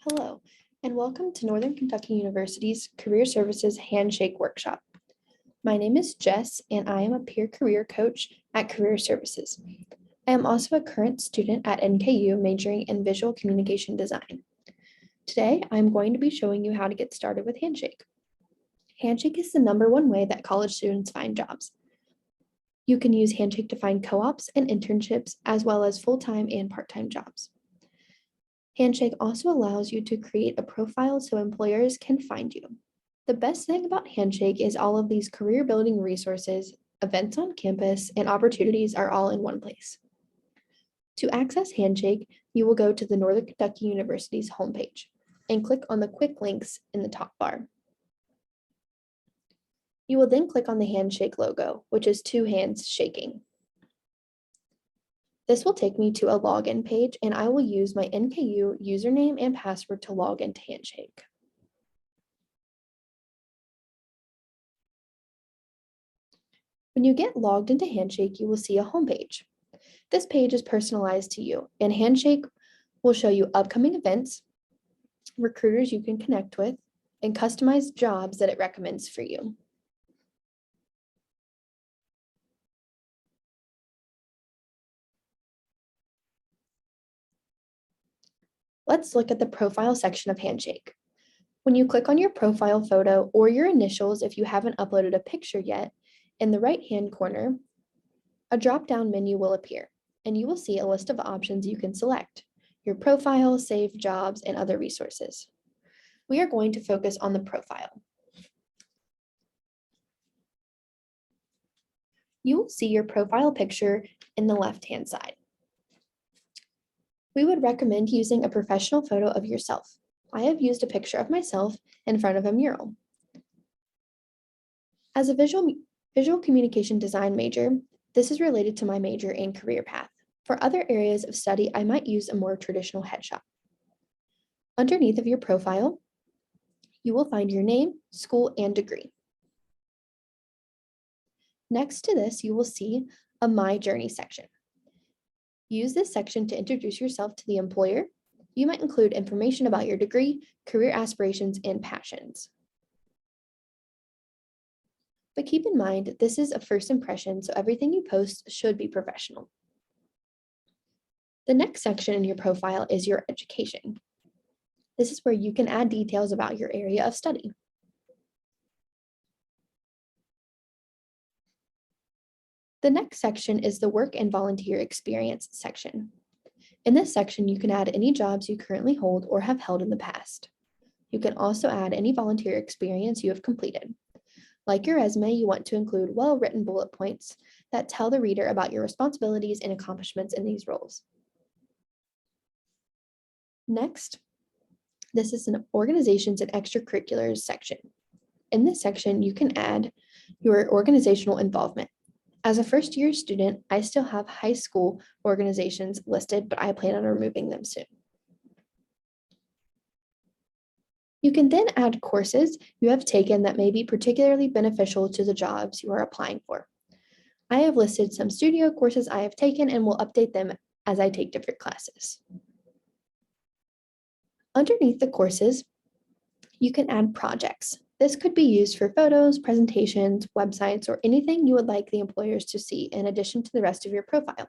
Hello, and welcome to Northern Kentucky University's Career Services Handshake Workshop. My name is Jess, and I am a peer career coach at Career Services. I am also a current student at NKU majoring in visual communication design. Today, I'm going to be showing you how to get started with Handshake. Handshake is the #1 way that college students find jobs. You can use Handshake to find co-ops and internships, as well as full-time and part-time jobs. Handshake also allows you to create a profile so employers can find you. The best thing about Handshake is all of these career building resources, events on campus, and opportunities are all in one place. To access Handshake, you will go to the Northern Kentucky University's homepage and click on the quick links in the top bar. You will then click on the Handshake logo, which is 2 hands shaking. This will take me to a login page, and I will use my NKU username and password to log into Handshake. When you get logged into Handshake, you will see a homepage. This page is personalized to you, and Handshake will show you upcoming events, recruiters you can connect with, and customized jobs that it recommends for you. Let's look at the profile section of Handshake. When you click on your profile photo or your initials, if you haven't uploaded a picture yet, in the right-hand corner, a drop-down menu will appear, and you will see a list of options you can select: your profile, saved jobs, and other resources. We are going to focus on the profile. You will see your profile picture in the left-hand side. We would recommend using a professional photo of yourself. I have used a picture of myself in front of a mural. As a visual communication design major, this is related to my major and career path. For other areas of study, I might use a more traditional headshot. Underneath of your profile, you will find your name, school, and degree. Next to this, you will see a My Journey section. Use this section to introduce yourself to the employer. You might include information about your degree, career aspirations, and passions. But keep in mind, this is a first impression, so everything you post should be professional. The next section in your profile is your education. This is where you can add details about your area of study. The next section is the work and volunteer experience section. In this section, you can add any jobs you currently hold or have held in the past. You can also add any volunteer experience you have completed. Like your resume, you want to include well-written bullet points that tell the reader about your responsibilities and accomplishments in these roles. Next, this is an organizations and extracurriculars section. In this section, you can add your organizational involvement. As a first-year student, I still have high school organizations listed, but I plan on removing them soon. You can then add courses you have taken that may be particularly beneficial to the jobs you are applying for. I have listed some studio courses I have taken and will update them as I take different classes. Underneath the courses, you can add projects. This could be used for photos, presentations, websites, or anything you would like the employers to see in addition to the rest of your profile.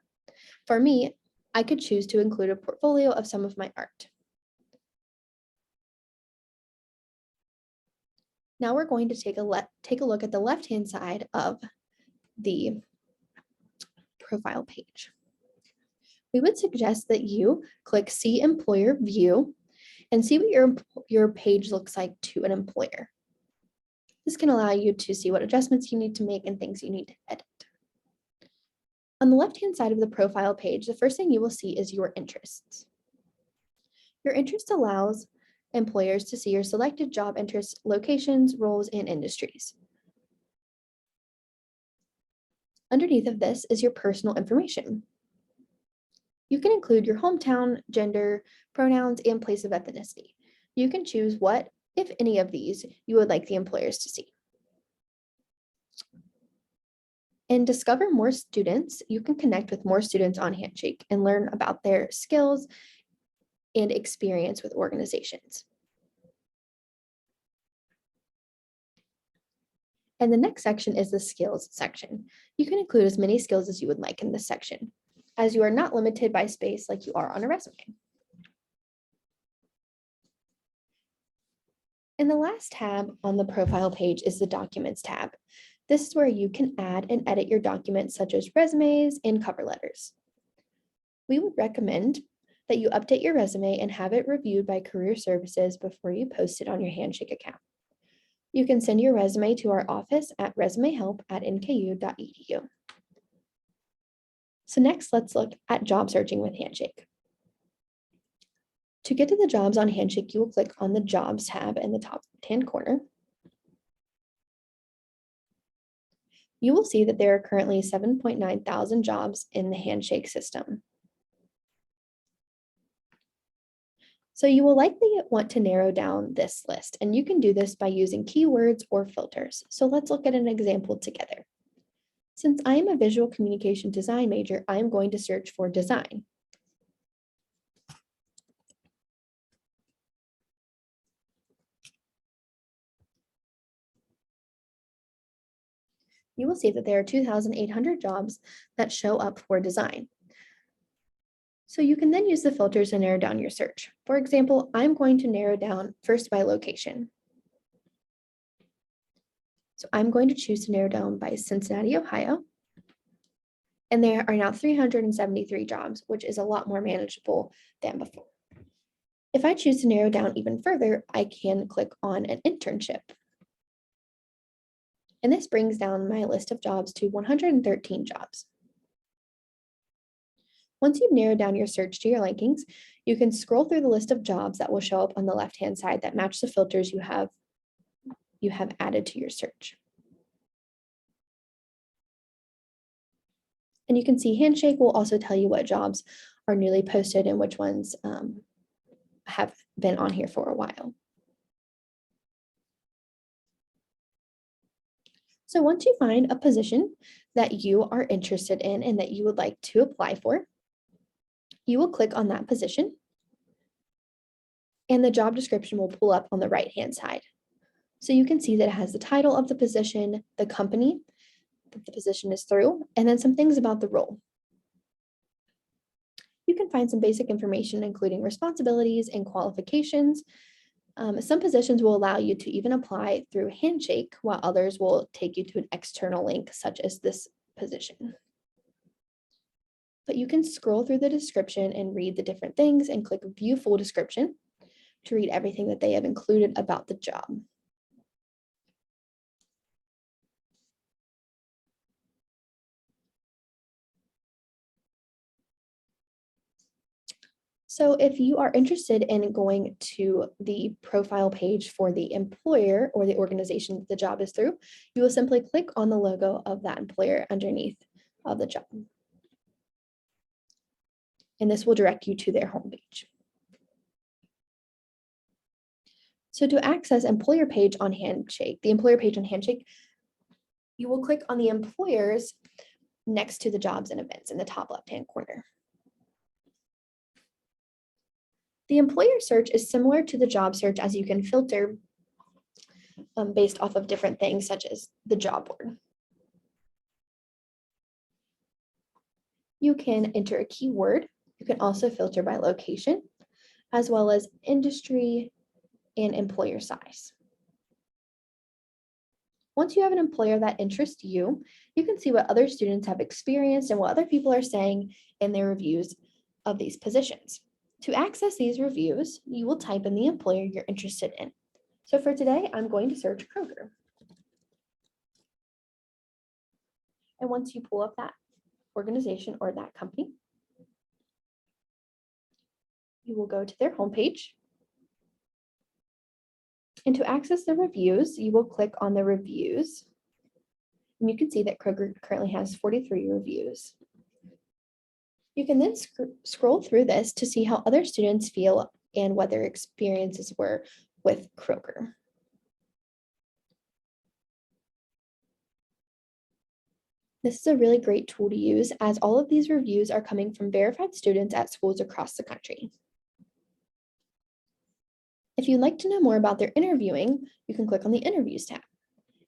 For me, I could choose to include a portfolio of some of my art. Now we're going to take a look at the left-hand side of the profile page. We would suggest that you click See Employer View and see what your page looks like to an employer. This can allow you to see what adjustments you need to make and things you need to edit. On the left-hand side of the profile page, the first thing you will see is your interests. Your interest allows employers to see your selected job interests, locations, roles, and industries. Underneath of this is your personal information. You can include your hometown, gender, pronouns, and place of ethnicity. You can choose what, if any of these, you would like the employers to see. And discover more students, you can connect with more students on Handshake and learn about their skills and experience with organizations. And the next section is the skills section. You can include as many skills as you would like in this section, as you are not limited by space like you are on a resume. And the last tab on the profile page is the Documents tab. This is where you can add and edit your documents such as resumes and cover letters. We would recommend that you update your resume and have it reviewed by Career Services before you post it on your Handshake account. You can send your resume to our office at resumehelp@nku.edu. So next, let's look at job searching with Handshake. To get to the jobs on Handshake, you will click on the Jobs tab in the top left-hand corner. You will see that there are currently 7.9 thousand jobs in the Handshake system. So you will likely want to narrow down this list, and you can do this by using keywords or filters. So let's look at an example together. Since I am a visual communication design major, I am going to search for design. You will see that there are 2,800 jobs that show up for design. So you can then use the filters to narrow down your search. For example, I'm going to narrow down first by location. So I'm going to choose to narrow down by Cincinnati, Ohio. And there are now 373 jobs, which is a lot more manageable than before. If I choose to narrow down even further, I can click on an internship. And this brings down my list of jobs to 113 jobs. Once you've narrowed down your search to your linkings, you can scroll through the list of jobs that will show up on the left-hand side that match the filters you have added to your search. And you can see Handshake will also tell you what jobs are newly posted and which ones have been on here for a while. So once you find a position that you are interested in and that you would like to apply for, you will click on that position and the job description will pull up on the right-hand side. So you can see that it has the title of the position, the company that the position is through, and then some things about the role. You can find some basic information, including responsibilities and qualifications. Some positions will allow you to even apply through Handshake, while others will take you to an external link, such as this position. But you can scroll through the description and read the different things and click View Full Description to read everything that they have included about the job. So if you are interested in going to the profile page for the employer or the organization that the job is through, you will simply click on the logo of that employer underneath of the job. And this will direct you to their homepage. So to access employer page on Handshake, the employer page on Handshake, you will click on the employers next to the jobs and events in the top left-hand corner. The employer search is similar to the job search, as you can filter based off of different things such as the job board. You can enter a keyword. You can also filter by location, as well as industry and employer size. Once you have an employer that interests you, you can see what other students have experienced and what other people are saying in their reviews of these positions. To access these reviews, you will type in the employer you're interested in. So for today, I'm going to search Kroger. And once you pull up that organization or that company, you will go to their homepage. And to access the reviews, you will click on the reviews. And you can see that Kroger currently has 43 reviews. You can then scroll through this to see how other students feel and what their experiences were with Kroger. This is a really great tool to use, as all of these reviews are coming from verified students at schools across the country. If you'd like to know more about their interviewing, you can click on the Interviews tab.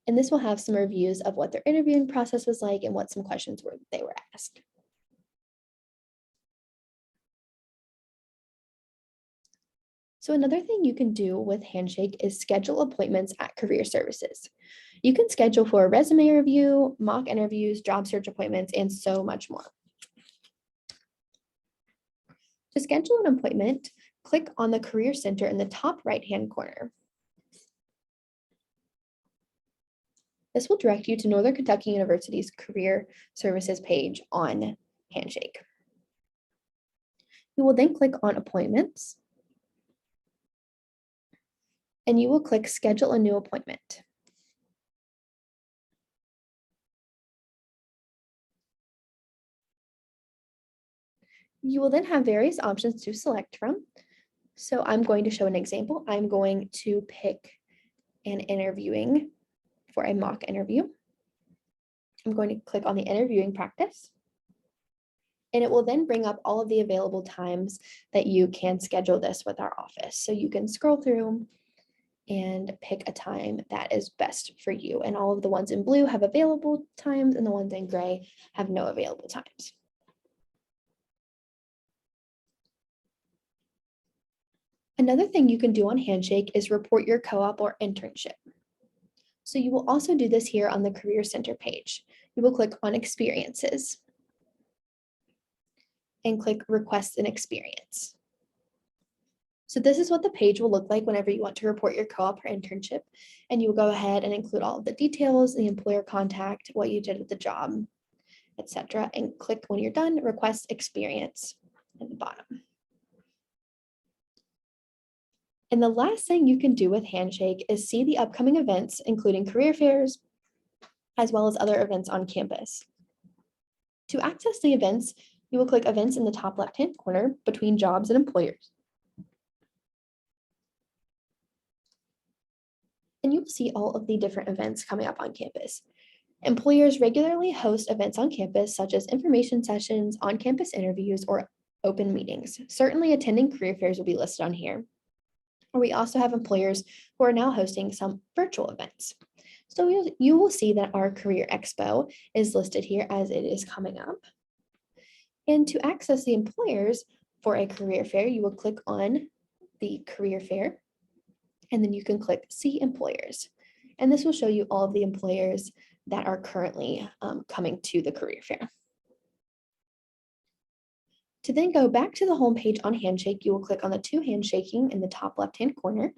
And this will have some reviews of what their interviewing process was like and what some questions were they were asked. So another thing you can do with Handshake is schedule appointments at Career Services. You can schedule for a resume review, mock interviews, job search appointments, and so much more. To schedule an appointment, click on the Career Center in the top right-hand corner. This will direct you to Northern Kentucky University's Career Services page on Handshake. You will then click on Appointments, and you will click Schedule a New Appointment. You will then have various options to select from. So I'm going to show an example. I'm going to pick an interviewing for a mock interview. I'm going to click on the interviewing practice. And it will then bring up all of the available times that you can schedule this with our office. So you can scroll through and pick a time that is best for you. And all of the ones in blue have available times and the ones in gray have no available times. Another thing you can do on Handshake is report your co-op or internship. So you will also do this here on the Career Center page. You will click on Experiences and click Request an Experience. So this is what the page will look like whenever you want to report your co-op or internship, and you will go ahead and include all of the details, the employer contact, what you did at the job, etc., and click when you're done, Request Experience at the bottom. And the last thing you can do with Handshake is see the upcoming events, including career fairs, as well as other events on campus. To access the events, you will click Events in the top left-hand corner between jobs and employers. And you'll see all of the different events coming up on campus. Employers regularly host events on campus, such as information sessions, on-campus interviews, or open meetings. Certainly attending career fairs will be listed on here. We also have employers who are now hosting some virtual events. So you will see that our Career Expo is listed here as it is coming up. And to access the employers for a career fair, you will click on the career fair, and then you can click See Employers. And this will show you all of the employers that are currently coming to the career fair. To then go back to the home page on Handshake, you will click on the two handshaking in the top left-hand corner,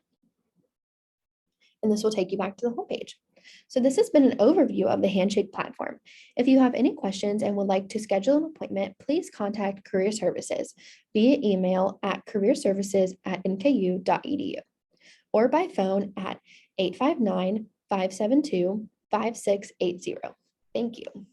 and this will take you back to the home page. So this has been an overview of the Handshake platform. If you have any questions and would like to schedule an appointment, please contact Career Services via email at careerservices@nku.edu or by phone at 859-572-5680. Thank you.